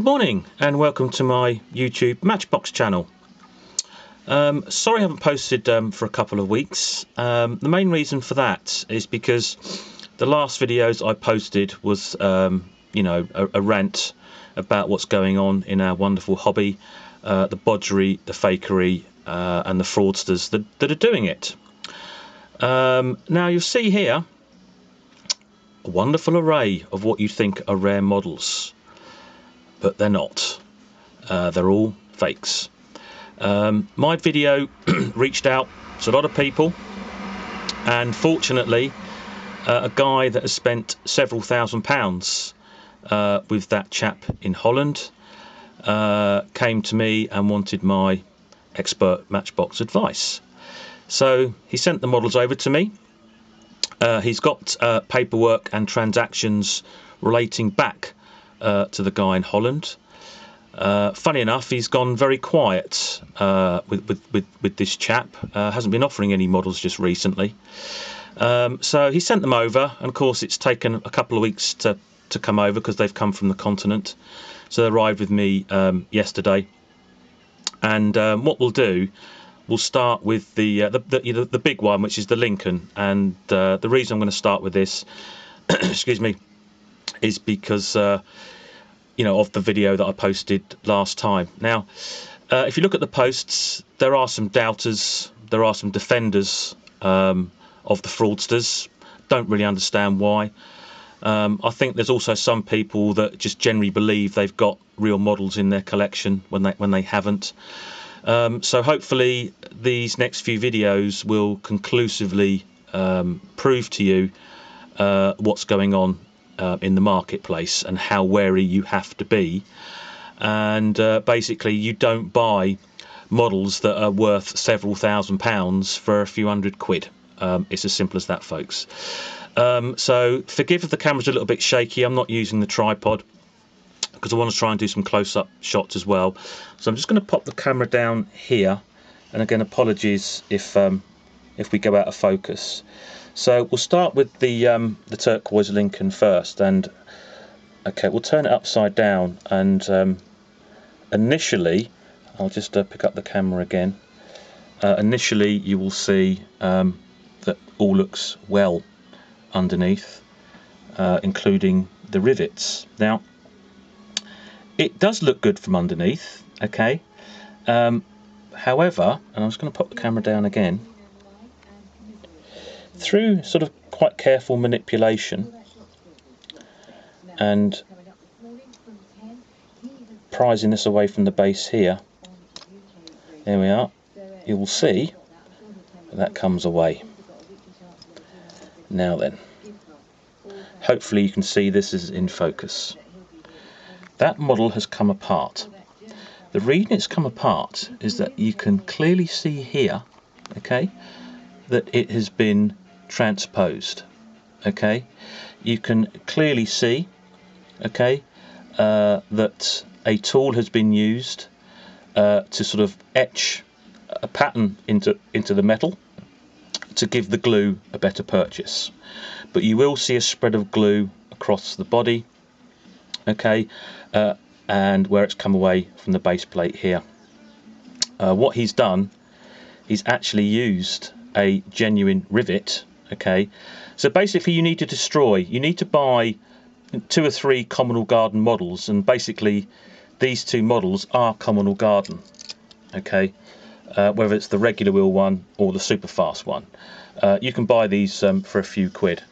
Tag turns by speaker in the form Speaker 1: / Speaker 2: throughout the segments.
Speaker 1: morning and welcome to my YouTube Matchbox channel. Sorry I haven't posted for a couple of weeks. The main reason for that is because the last videos I posted was you know, a rant about what's going on in our wonderful hobby, the bodgery, the fakery and the fraudsters that are doing it. Now you'll see here a wonderful array of what you think are rare models, but they're not. They're all fakes. My video reached out to a lot of people, and fortunately a guy that has spent several £1000s with that chap in Holland came to me and wanted my expert Matchbox advice. So he sent the models over to me. He's got paperwork and transactions relating back to the guy in Holland. Funny enough, he's gone very quiet with this chap. Hasn't been offering any models just recently. So he sent them over, and of course it's taken a couple of weeks to come over because they've come from the continent. So they arrived with me yesterday. And what we'll do, we'll start with the big one, which is the Lincoln. And the reason I'm going to start with this, excuse me, is because you know, of the video that I posted last time. Now, if you look at the posts, there are some doubters, there are some defenders of the fraudsters. Don't really understand why. I think there's also some people that just generally believe they've got real models in their collection when they haven't. So hopefully these next few videos will conclusively prove to you what's going on in the marketplace and how wary you have to be. And basically you don't buy models that are worth several £1000s for a few £100. It's as simple as that, folks. So forgive if the camera's a little bit shaky. I'm not using the tripod because I want to try and do some close-up shots as well. So I'm just going to pop the camera down here, and again apologies if we go out of focus. So we'll start with the turquoise Lincoln first, and okay, we'll turn it upside down, and initially I'll just pick up the camera again. Initially you will see that all looks well underneath, including the rivets. Now it does look good from underneath, okay, however, and I'm just going to pop the camera down again, through sort of quite careful manipulation and prising this away from the base here, there we are, you will see that comes away. Now then, hopefully you can see this is in focus. That model has come apart. The reason it's come apart is that you can clearly see here, okay, that it has been transposed. Okay, you can clearly see, okay, that a tool has been used to sort of etch a pattern into the metal to give the glue a better purchase. But you will see a spread of glue across the body, okay, and where it's come away from the base plate here. What he's done, he's actually used a genuine rivet. Okay, so basically you need to buy 2 or 3 Communal Garden models, and basically these 2 models are Communal Garden, okay, whether it's the regular wheel one or the super fast one. You can buy these for a few quid,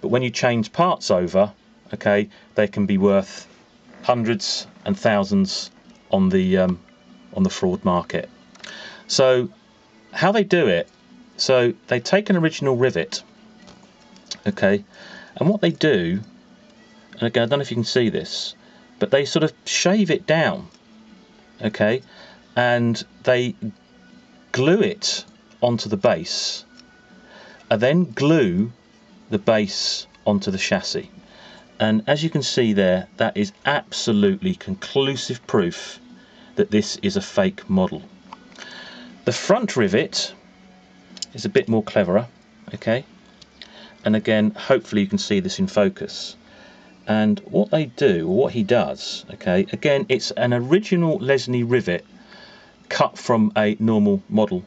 Speaker 1: but when you change parts over, okay, they can be worth hundreds and thousands on the fraud market. So how they do it, so they take an original rivet, okay, and what they do, and again I don't know if you can see this, but they sort of shave it down, okay, and they glue it onto the base, and then glue the base onto the chassis. And as you can see there, that is absolutely conclusive proof that this is a fake model. The front rivet is a bit more cleverer, okay, and again hopefully you can see this in focus. And what they do, or what he does, okay, again, it's an original Lesney rivet cut from a normal model,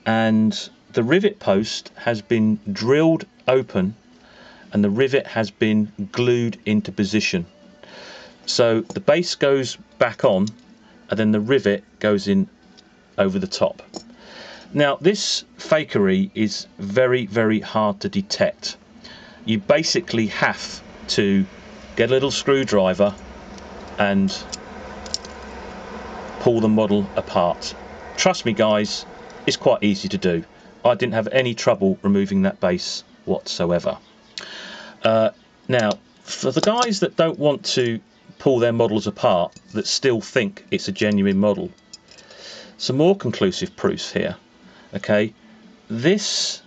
Speaker 1: and the rivet post has been drilled open and the rivet has been glued into position. So the base goes back on and then the rivet goes in over the top. Now this fakery is very, very hard to detect. You basically have to get a little screwdriver and pull the model apart. Trust me guys, it's quite easy to do. I didn't have any trouble removing that base whatsoever. Now for the guys that don't want to pull their models apart, that still think it's a genuine model, some more conclusive proofs here. Okay, this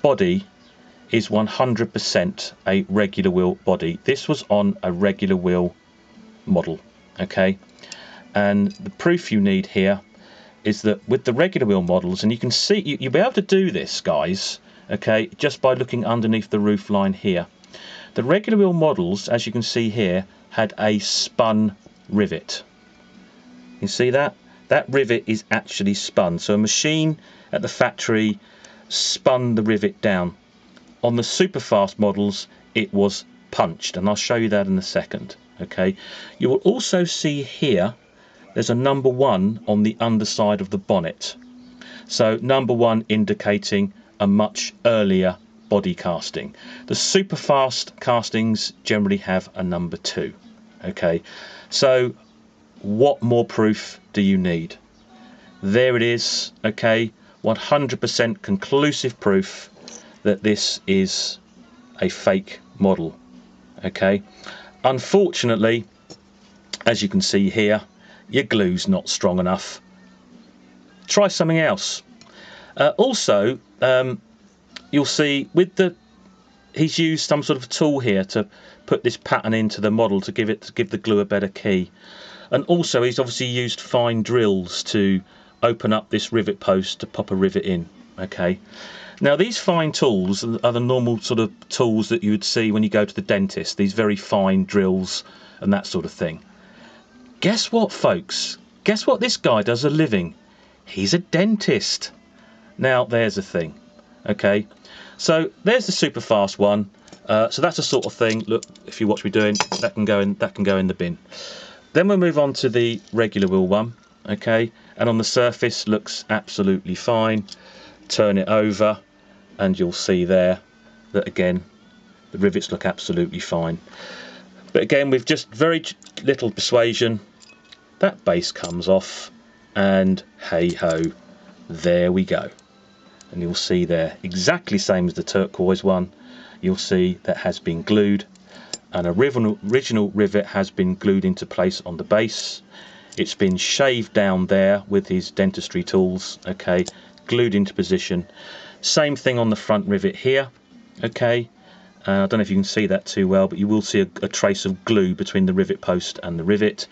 Speaker 1: body is 100% a regular wheel body. This was on a regular wheel model. Okay, and the proof you need here is that with the regular wheel models, and you can see you'll be able to do this guys, okay, just by looking underneath the roof line here. The regular wheel models, as you can see here, had a spun rivet. You see that? That rivet is actually spun. So a machine at the factory spun the rivet down. On the super fast models, it was punched, and I'll show you that in a second. Okay. You will also see here there's a number 1 on the underside of the bonnet. So number 1 indicating a much earlier body casting. The super fast castings generally have a number 2. Okay, so what more proof do you need? There it is. Okay, 100% conclusive proof that this is a fake model. Okay, unfortunately, as you can see here, your glue's not strong enough. Try something else. Also, you'll see with he's used some sort of tool here to put this pattern into the model to give the glue a better key, and also he's obviously used fine drills to open up this rivet post to pop a rivet in. Okay, now these fine tools are the normal sort of tools that you would see when you go to the dentist, these very fine drills and that sort of thing. Guess what folks, guess what this guy does a living? He's a dentist. Now there's a thing. Okay, so there's the super fast one. So that's the sort of thing, look, if you watch me doing, that can go in the bin. Then we'll move on to the regular wheel one. Okay, and on the surface looks absolutely fine. Turn it over and you'll see there that again the rivets look absolutely fine. But again, with just very little persuasion, that base comes off and hey ho, there we go. And you'll see there, exactly same as the turquoise one, you'll see that has been glued. An original rivet has been glued into place on the base. It's been shaved down there with his dentistry tools, okay, glued into position. Same thing on the front rivet here, okay. I don't know if you can see that too well, but you will see a trace of glue between the rivet post and the rivet.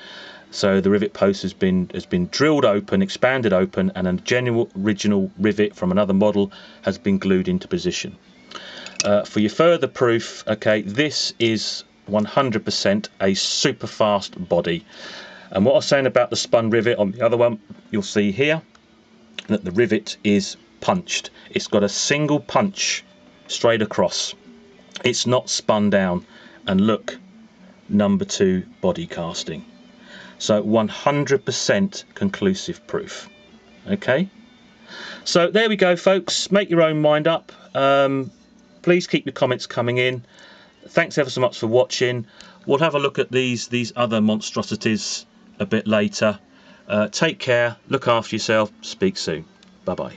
Speaker 1: So the rivet post has been drilled open, expanded open, and a genuine original rivet from another model has been glued into position. For your further proof, okay, this is 100% a super fast body. And what I was saying about the spun rivet on the other one, you'll see here that the rivet is punched. It's got a single punch straight across. It's not spun down. And look, number 2 body casting. So 100% conclusive proof. Okay, so there we go folks, make your own mind up. Please keep your comments coming in. Thanks ever so much for watching. We'll have a look at these other monstrosities a bit later. Take care, look after yourself, speak soon, bye bye.